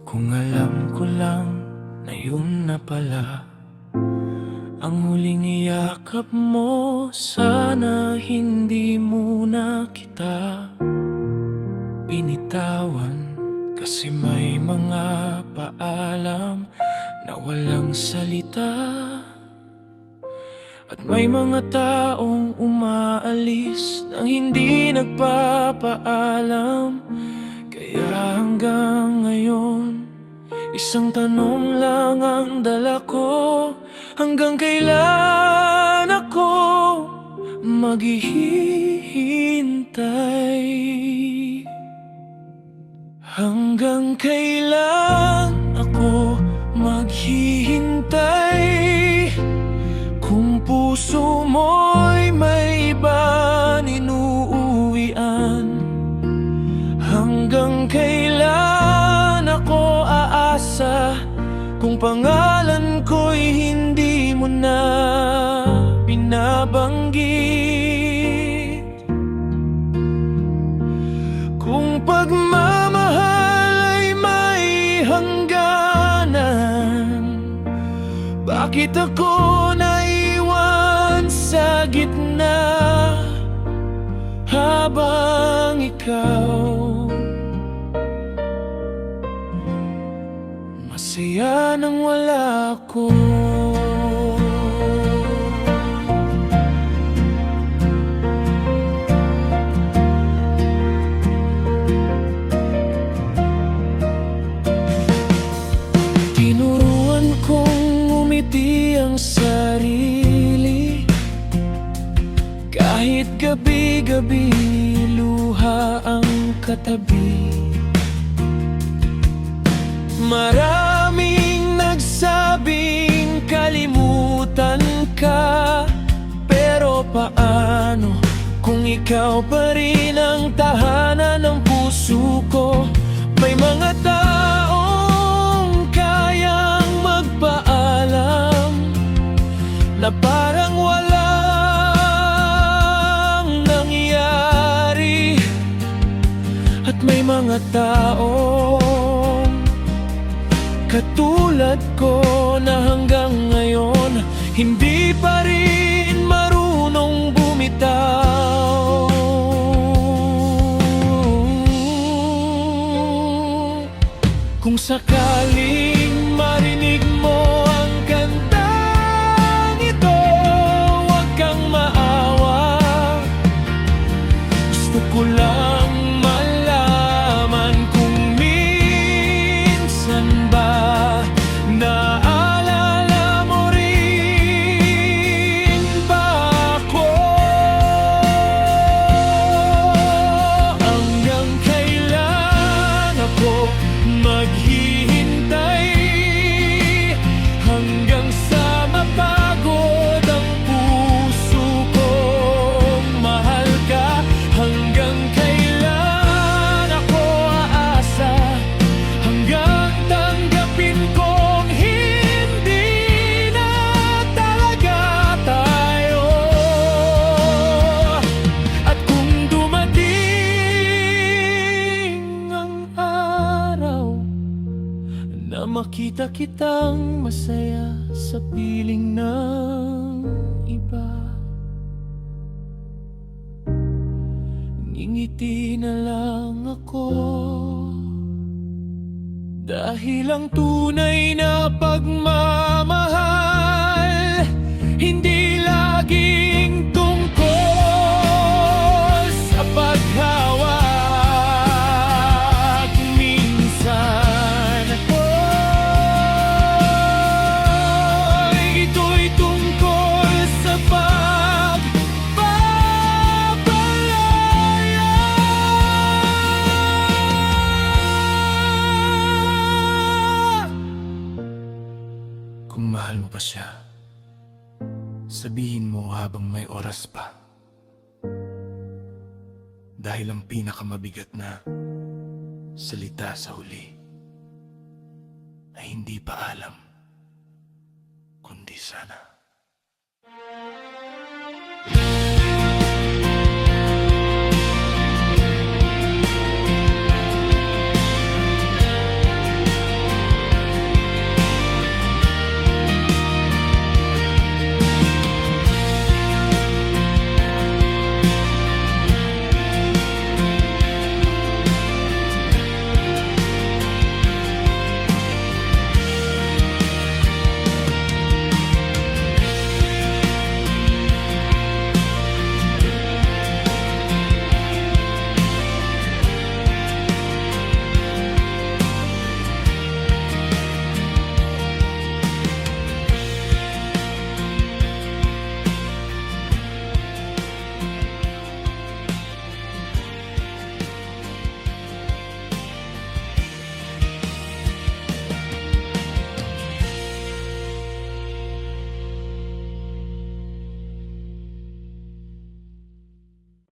Kung alam ko lang na yun na pala ang huling iyakap mo, sana hindi muna kita binitawan. Kasi may mga paalam na walang salita, at may mga taong umaalis nang hindi nagpapaalam. Kaya hanggang ngayon, isang tanong lang ang dala ko: hanggang kailan ako maghihintay? Hanggang kailan ako maghihintay? Kung puso mo'y may iba inuuwian, hanggang kailan ako aasa? Kung pangalan ko'y hindi mo na binabanggit, kung pagmamahal ay may hangganan, bakit ako naiwan sa gitna habang ikaw masaya nang wala ako? Tinuruan kong umiti ang sarili, kahit gabi-gabi luha ang katabi. Maraming nagsabing kalimutan ka, pero paano kung ikaw pa rin ang tahanan ng puso ko? May mga taong kayang magpaalam na parang walang nangyari, at may mga taong katulad ko na hanggang ngayon hindi pa rin marunong bumitaw. Kung sakaling marinig mo ang kantang ito, huwag kang maawa. Gusto ko lang malaman kung minsan ba naalala mo rin ba ako? Hanggang kailan ako maghihintay? Hanggang sa mapagod ang puso kong mahal ka? Hanggang kailan ako aasa? Hanggang tanggapin kong hindi na talaga tayo? At kung dumating ang araw na makita kitang masaya sa piling ng iba, ngingiti na lang ako, dahil ang tunay na pagmamahal hindi laging tungkol sa paghawak. Minsan ito'y tungkol sa pagpapalaya. Kung mahal mo pa siya, sabihin mo habang may oras pa, dahil ang pinakamabigat na salita sa huli ay hindi pa alam, kundi sana.